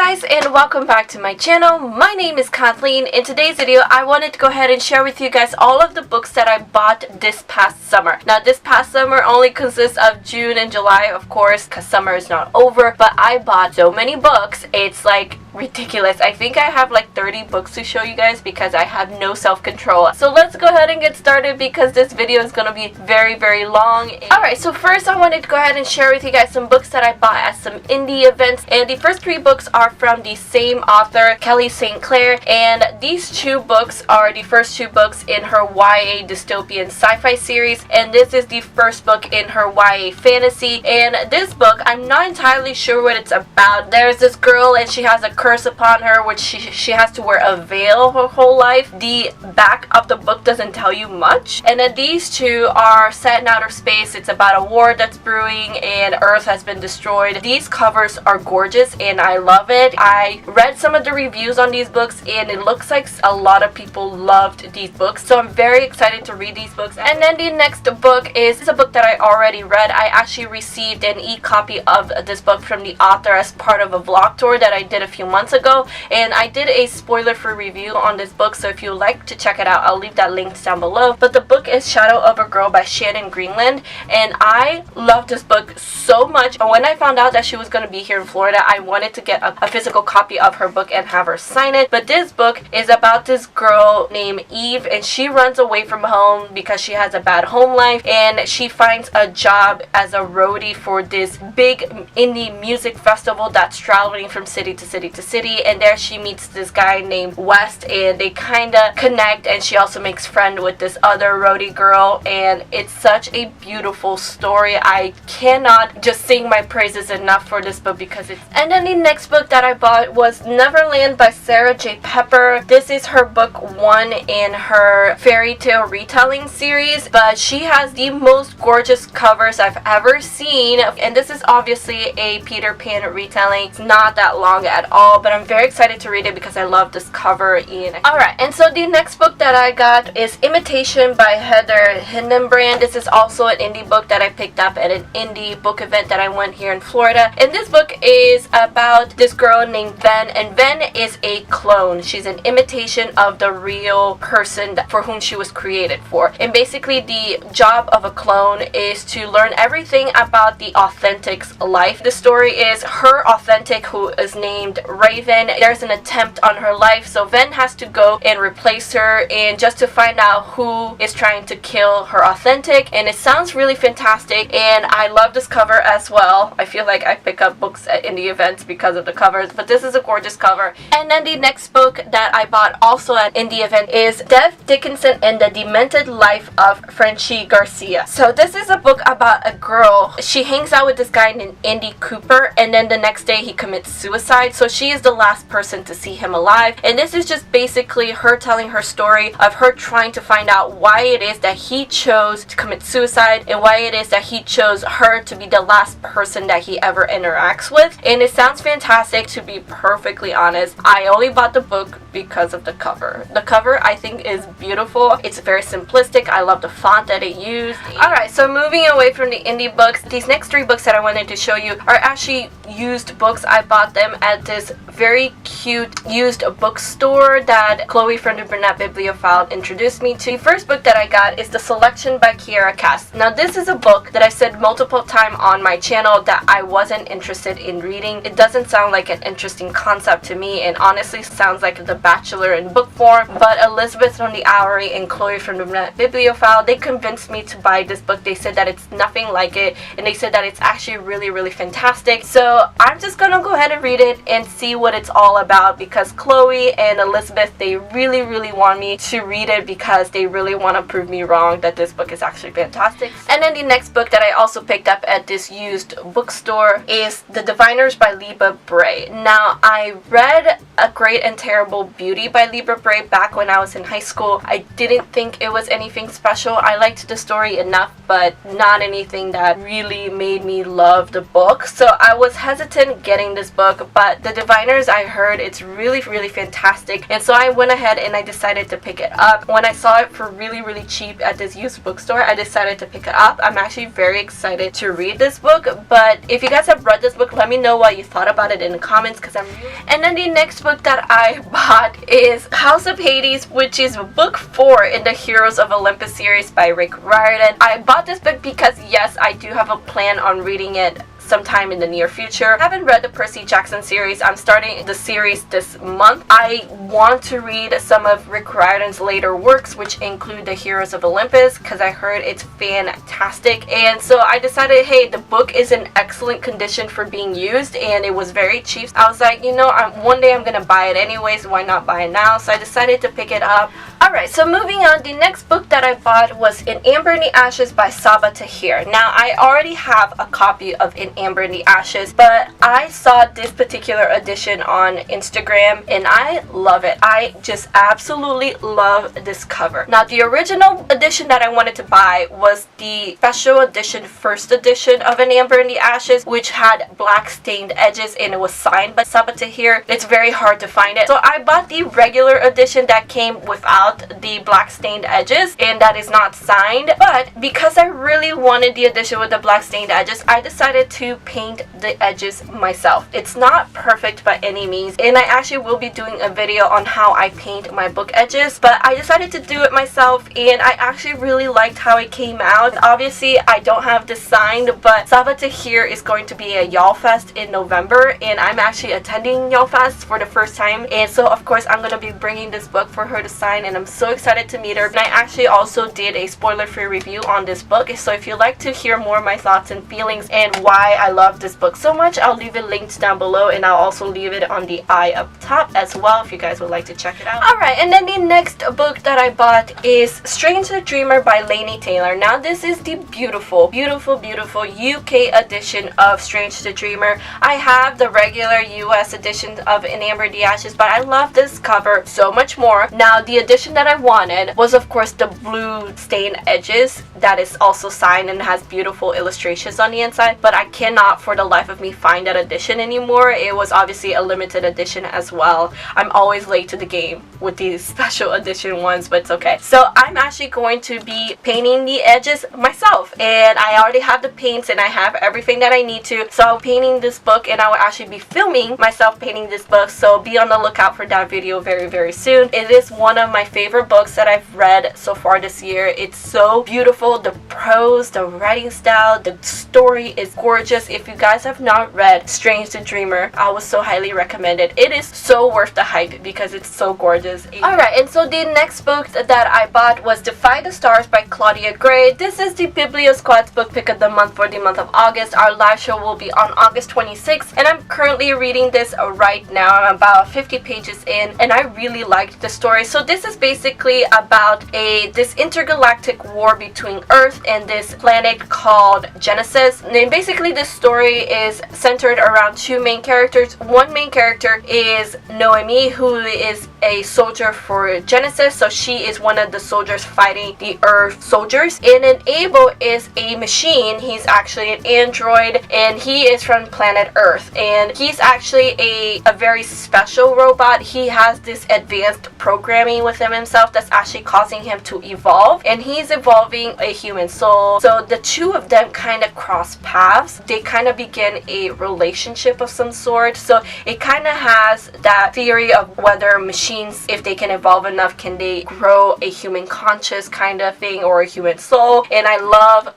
guys, and welcome back to my channel. My name is Kathleen. In today's video, I wanted to go ahead and share with you guys all of the books that I bought this past summer. Now, this past summer only consists of June and July, of course, because summer is not over, but I bought so many books, it's like ridiculous. I think I have like 30 books to show you guys because I have no self-control. So let's go ahead and get started because this video is going to be very long. Alright, so first I wanted to go ahead and share with you guys some books that I bought at some indie events, and the first three books are from the same author, Kelly St. Clair, and these two books are the first two books in her YA dystopian sci-fi series, and this is the first book in her YA fantasy. And this book, I'm not entirely sure what it's about. There's this girl and she has a curse upon her, which she has to wear a veil her whole life. The back of the book doesn't tell you much. And then these two are set in outer space. It's about a war that's brewing and Earth has been destroyed. These covers are gorgeous and I love it. I read some of the reviews on these books and it looks like a lot of people loved these books, so I'm very excited to read these books. And then the next book is a book that I already read. I actually received an e-copy of this book from the author as part of a vlog tour that I did a few months ago, and I did a spoiler-free review on this book, so if you'd like to check it out, I'll leave that link down below. But the book is Shadow of a Girl by Shannon Greenland, and I love this book so much. When I found out that she was going to be here in Florida, I wanted to get a physical copy of her book and have her sign it. But this book is about this girl named Eve, and she runs away from home because she has a bad home life, and she finds a job as a roadie for this big indie music festival that's traveling from city to city to city. And there she meets this guy named West, and they kind of connect, and she also makes friend with this other roadie girl, and it's such a beautiful story. I cannot just sing my praises enough for this book because it's... And then the next book that I bought was Neverland by Sarah J. Pepper. This is her book 1 in her fairy tale retelling series, but she has the most gorgeous covers I've ever seen, and this is obviously a Peter Pan retelling. It's not that long at all, but I'm very excited to read it because I love this cover. Alright, and so the next book that I got is Imitation by Heather Hillenbrand. This is also an indie book that I picked up at an indie book event that I went here in Florida, and this book is about this girl named Ven, and Ven is a clone. She's an imitation of the real person for whom she was created for, and basically the job of a clone is to learn everything about the authentic's life. The story is her authentic, who is named Raven. There's an attempt on her life, so Ven has to go and replace her, and just to find out who is trying to kill her authentic. And it sounds really fantastic, and I love this cover as well. I feel like I pick up books at indie events because of the covers, but this is a gorgeous cover. And then the next book that I bought also at indie event is Dev Dickinson and the Demented Life of Frenchie Garcia. So this is a book about a girl. She hangs out with this guy named Andy Cooper, and then the next day he commits suicide, so she is the last person to see him alive. And this is just basically her telling her story of her trying to find out why it is that he chose to commit suicide and why it is that he chose her to be the last person that he ever interacts with. And it sounds fantastic, to be perfectly honest. I only bought the book because of the cover. The cover I think is beautiful. It's very simplistic. I love the font that it used. Alright, so moving away from the indie books, these next three books that I wanted to show you are actually used books. I bought them at this very cute used bookstore that Chloe from the Brunette Bibliophile introduced me to. The first book that I got is The Selection by Kiera Cass. Now this is a book that I've said multiple times on my channel that I wasn't interested in reading. It doesn't sound like an interesting concept to me, and honestly sounds like The Bachelor in book form. But Elizabeth from the Hourly and Chloe from the Brunette Bibliophile, they convinced me to buy this book. They said that it's nothing like it, and they said that it's actually really fantastic. So I'm just gonna go ahead and read it and see what it's all about, because Chloe and Elizabeth, they really want me to read it because they really want to prove me wrong that this book is actually fantastic. And then the next book that I also picked up at this used bookstore is The Diviners by Liba Bray. Now I read A Great and Terrible Beauty by Libra Bray back when I was in high school. I didn't think it was anything special. I liked the story enough, but not anything that really made me love the book. So I was hesitant getting this book, but The Diviners, I heard it's really fantastic, and so I went ahead and I decided to pick it up. When I saw it for really cheap at this used bookstore, I decided to pick it up. I'm actually very excited to read this book, but if you guys have read this book, let me know what you thought about it in the comments, because I'm really... And then the next book that I bought is House of Hades, which is book 4 in the Heroes of Olympus series by Rick Riordan. I bought this book because yes, I do have a plan on reading it sometime in the near future. I haven't read the Percy Jackson series. I'm starting the series this month. I want to read some of Rick Riordan's later works, which include the Heroes of Olympus, because I heard it's fantastic. And so I decided, hey, the book is in excellent condition for being used, and it was very cheap. I was like, you know, one day I'm gonna buy it anyways, why not buy it now? So I decided to pick it up. Alright, so moving on, the next book that I bought was In Amber in the Ashes by Saba Tahir. Now, I already have a copy of In Amber in the Ashes, but I saw this particular edition on Instagram and I love it. I just absolutely love this cover. Now, the original edition that I wanted to buy was the special edition, first edition of In Amber in the Ashes, which had black stained edges and it was signed by Saba Tahir. It's very hard to find it. So I bought the regular edition that came without the black stained edges, and that is not signed. But because I really wanted the edition with the black stained edges, I decided to paint the edges myself. It's not perfect by any means, and I actually will be doing a video on how I paint my book edges, but I decided to do it myself, and I actually really liked how it came out. Obviously, I don't have this signed, but Saba Tahir is going to be a Y'all Fest in November, and I'm actually attending Y'all Fest for the first time, and so of course I'm going to be bringing this book for her to sign, and I'm so excited to meet her. And I actually also did a spoiler-free review on this book, so if you'd like to hear more of my thoughts and feelings and why I love this book so much, I'll leave it linked down below, and I'll also leave it on the eye up top as well if you guys would like to check it out. Alright, and then the next book that I bought is Strange the Dreamer by Laini Taylor. Now, this is the beautiful UK edition of Strange the Dreamer. I have the regular US edition of In Amber in the Ashes, but I love this cover so much more. Now, the edition that I wanted was of course the blue stained edges that is also signed and has beautiful illustrations on the inside, but I cannot for the life of me find that edition anymore. It was obviously a limited edition as well. I'm always late to the game with these special edition ones, but it's okay. So I'm actually going to be painting the edges myself, and I already have the paints and I have everything that I need to. So I'm painting this book, and I will actually be filming myself painting this book, so be on the lookout for that video very soon. It is one of my favorite books that I've read so far this year. It's so beautiful. The prose, the writing style, the story is gorgeous. If you guys have not read Strange the Dreamer, I would so highly recommend it. It is so worth the hype because it's so gorgeous. Alright, and so the next book that I bought was Defy the Stars by Claudia Gray. This is the Biblio Squad's book pick of the month for the month of August. Our live show will be on August 26th, and I'm currently reading this right now. I'm about 50 pages in, and I really liked the story. So this is basically about this intergalactic war between Earth and this planet called Genesis. And basically this story is centered around two main characters. One main character is Noemi, who is a soldier for Genesis. So she is one of the soldiers fighting the Earth soldiers. And then Abel is a machine. He's actually an android, and he is from planet Earth. And he's actually a very special robot. He has this advanced programming within himself that's actually causing him to evolve, and he's evolving a human soul. So the two of them kind of cross paths. They kind of begin a relationship of some sort. So it kind of has that theory of whether machines, if they can evolve enough, can they grow a human conscious kind of thing, or a human soul. And I love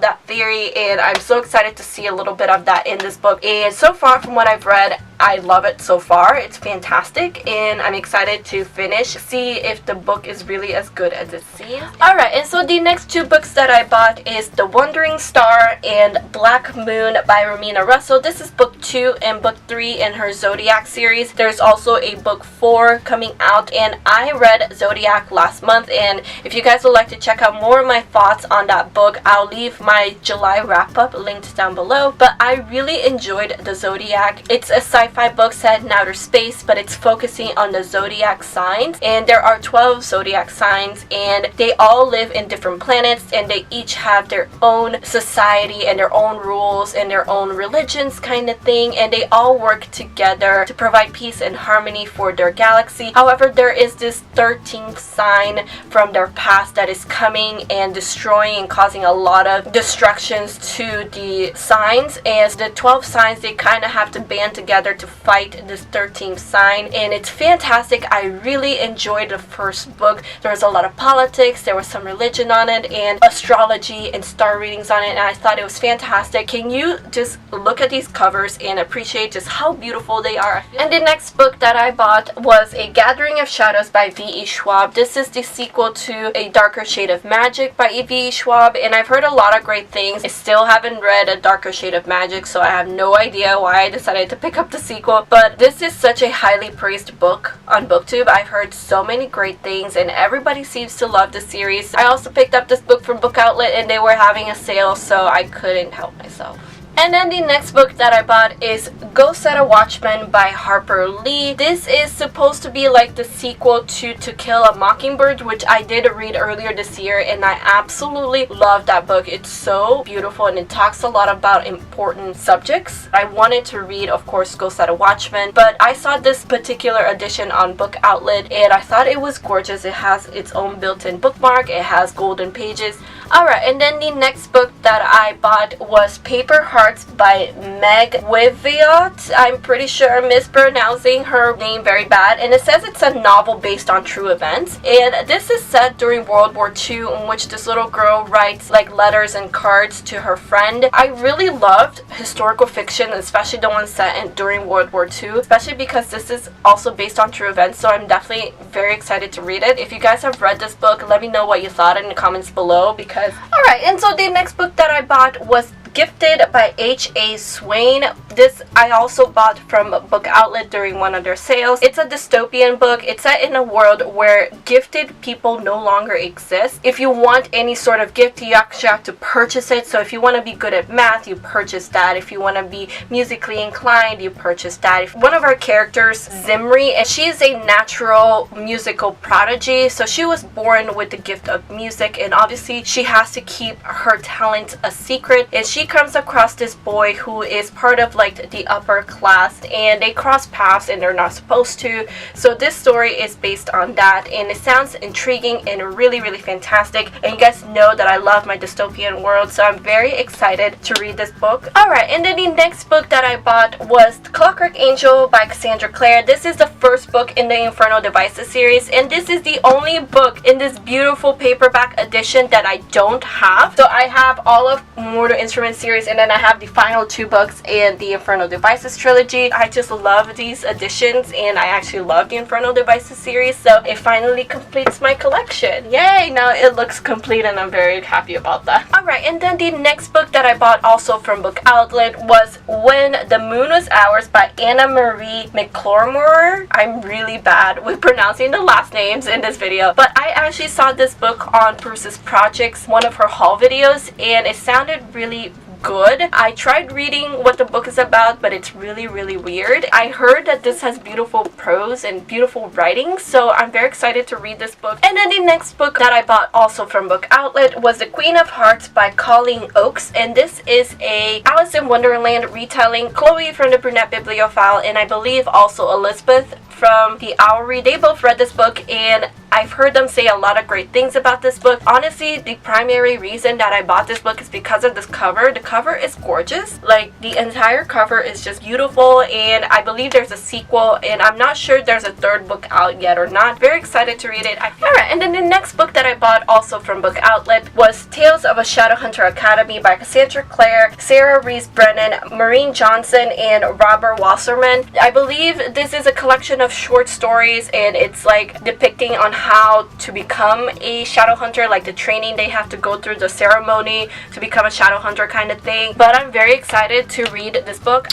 that theory, and I'm so excited to see a little bit of that in this book. And so far from what I've read, I love it so far. It's fantastic, and I'm excited to finish, see if the book is really as good as it seems. Alright, and so the next two books that I bought is The Wandering Star and Black Moon by Romina Russell. This is book 2 and book 3 in her Zodiac series. There's also a book 4 coming out, and I read Zodiac last month, and if you guys would like to check out more of my thoughts on that book, I'll leave my July wrap-up linked down below. But I really enjoyed the Zodiac. It's a sci-fi sci-fi book set in outer space, but it's focusing on the zodiac signs, and there are 12 zodiac signs, and they all live in different planets, and they each have their own society and their own rules and their own religions kind of thing, and they all work together to provide peace and harmony for their galaxy. However, there is this 13th sign from their past that is coming and destroying and causing a lot of destructions to the signs, and the 12 signs, they kind of have to band together to fight this 13th sign, and it's fantastic. I really enjoyed the first book. There was a lot of politics, there was some religion on it, and astrology and star readings on it, and I thought it was fantastic. Can you just look at these covers and appreciate just how beautiful they are? And the next book that I bought was A Gathering of Shadows by V.E. Schwab. This is the sequel to A Darker Shade of Magic by V.E. Schwab, and I've heard a lot of great things. I still haven't read A Darker Shade of Magic, so I have no idea why I decided to pick up the sequel, but this is such a highly praised book on BookTube. I've heard so many great things, and everybody seems to love the series. I also picked up this book from Book Outlet, and they were having a sale, so I couldn't help myself. And then the next book that I bought is Go Set a Watchman by Harper Lee. This is supposed to be like the sequel to Kill a Mockingbird, which I did read earlier this year, and I absolutely love that book. It's so beautiful, and it talks a lot about important subjects. I wanted to read, of course, Go Set a Watchman, but I saw this particular edition on Book Outlet, and I thought it was gorgeous. It has its own built-in bookmark. It has golden pages. Alright, and then the next book that I bought was Paper Hearts by Meg Wiviot. I'm pretty sure I'm mispronouncing her name very bad, and it says it's a novel based on true events, and this is set during World War II, in which this little girl writes like letters and cards to her friend. I really loved historical fiction, especially the one set during World War II, especially because this is also based on true events, so I'm definitely very excited to read it. If you guys have read this book, let me know what you thought in the comments below, because alright, and so the next book that I bought was Gifted by H.A. Swain. This I also bought from Book Outlet during one of their sales. It's a dystopian book. It's set in a world where gifted people no longer exist. If you want any sort of gift, you actually have to purchase it. So if you want to be good at math, you purchase that. If you want to be musically inclined, you purchase that. If one of our characters, Zimri, and she's a natural musical prodigy, so she was born with the gift of music, and obviously she has to keep her talent a secret, and she comes across this boy who is part of like the upper class, and they cross paths and they're not supposed to. So this story is based on that, and it sounds intriguing and really fantastic, and you guys know that I love my dystopian world, so I'm very excited to read this book. Alright, and then the next book that I bought was Clockwork Angel by Cassandra Clare. This is the first book in the Infernal Devices series, and this is the only book in this beautiful paperback edition that I don't have. So I have all of Mortal Instruments series, and then I have the final two books in the Infernal Devices trilogy. I just love these editions, and I actually love the Infernal Devices series, so it finally completes my collection. Yay! Now it looks complete, and I'm very happy about that. Alright, and then the next book that I bought also from Book Outlet was When the Moon Was Ours by Anna Marie McClormore. I'm really bad with pronouncing the last names in this video, but I actually saw this book on Bruce's Projects, one of her haul videos, and it sounded really good. I tried reading what the book is about, but it's really weird. I heard that this has beautiful prose and beautiful writing, so I'm very excited to read this book. And then the next book that I bought also from Book Outlet was The Queen of Hearts by Colleen Oakes, and this is a Alice in Wonderland retelling. Chloe from the Brunette Bibliophile, and I believe also Elizabeth from the Owlery. They both read this book, and I've heard them say a lot of great things about this book. Honestly, the primary reason that I bought this book is because of this cover. The cover is gorgeous. Like, the entire cover is just beautiful, and I believe there's a sequel, and I'm not sure there's a third book out yet or not. Very excited to read it. Alright, and then the next book that I bought also from Book Outlet was Tales of a Shadowhunter Academy by Cassandra Clare, Sarah Reese Brennan, Maureen Johnson, and Robert Wasserman. I believe this is a collection of short stories, and it's like depicting on how to become a shadow hunter, like the training they have to go through, the ceremony to become a shadow hunter kind of thing. But I'm very excited to read this book.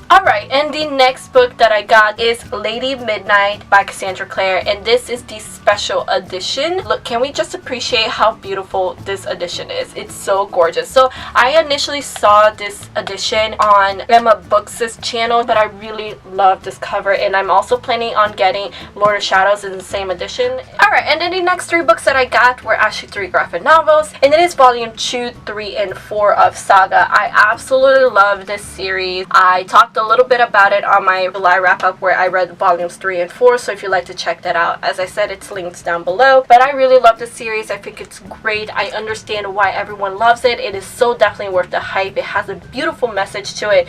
Alright, and the next book that I got is Lady Midnight by Cassandra Clare, and this is the special edition. Look, can we just appreciate how beautiful this edition is? It's so gorgeous. So I initially saw this edition on Emma Books' channel, but I really love this cover, and I'm also planning on getting Lord of Shadows in the same edition. Alright, and then the next 3 books that I got were actually 3 graphic novels, and it is volume 2, 3, and 4 of Saga. I absolutely love this series. I talked a little bit about it on my July wrap-up where I read volumes 3 and 4, so if you'd like to check that out, as I said, it's linked down below. But I really love this series. I think it's great. I understand why everyone loves it. It is so definitely worth the hype. It has a beautiful message to it.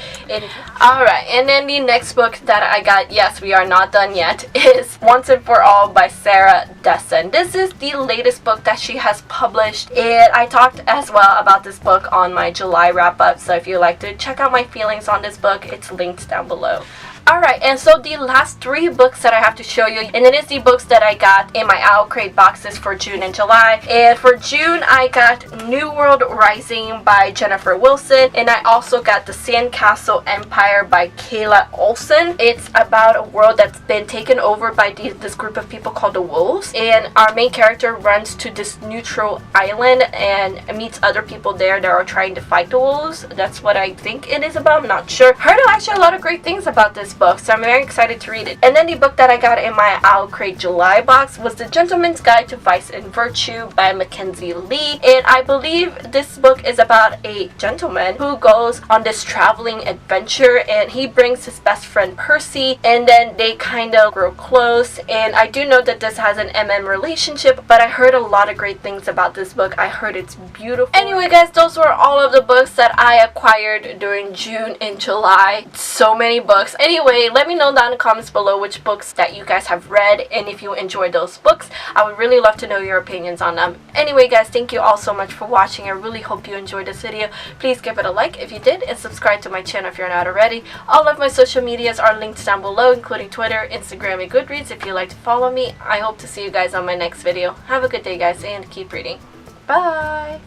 Alright, and then the next book that I got, yes, we are not done yet, is Once and For All by Sarah Dessen. This is the latest book that she has published, and I talked as well about this book on my July wrap-up, so if you'd like to check out my feelings on this book, it's linked down below. Alright, and so the last 3 books that I have to show you, and it is the books that I got in my Owl Crate boxes for June and July. And for June, I got New World Rising by Jennifer Wilson, and I also got The Sandcastle Empire by Kayla Olson. It's about a world that's been taken over by this group of people called the Wolves, and our main character runs to this neutral island and meets other people there that are trying to fight the Wolves. That's what I think it is about. I'm not sure. Heard actually a lot of great things about this book, so I'm very excited to read it. And then the book that I got in my Owl Crate July box was The Gentleman's Guide to Vice and Virtue by Mackenzie Lee, and I believe this book is about a gentleman who goes on this traveling adventure, and he brings his best friend Percy, and then they kind of grow close. And I do know that this has an MM relationship, but I heard a lot of great things about this book. I heard it's beautiful. Anyway guys, those were all of the books that I acquired during June and July. So many books. Anyway, let me know down in the comments below which books that you guys have read, and if you enjoyed those books. I would really love to know your opinions on them. Anyway guys, thank you all so much for watching. I really hope you enjoyed this video. Please give it a like if you did, and subscribe to my channel if you're not already. All of my social medias are linked down below, including Twitter, Instagram, and Goodreads if you'd like to follow me. I hope to see you guys on my next video. Have a good day guys, and keep reading. Bye!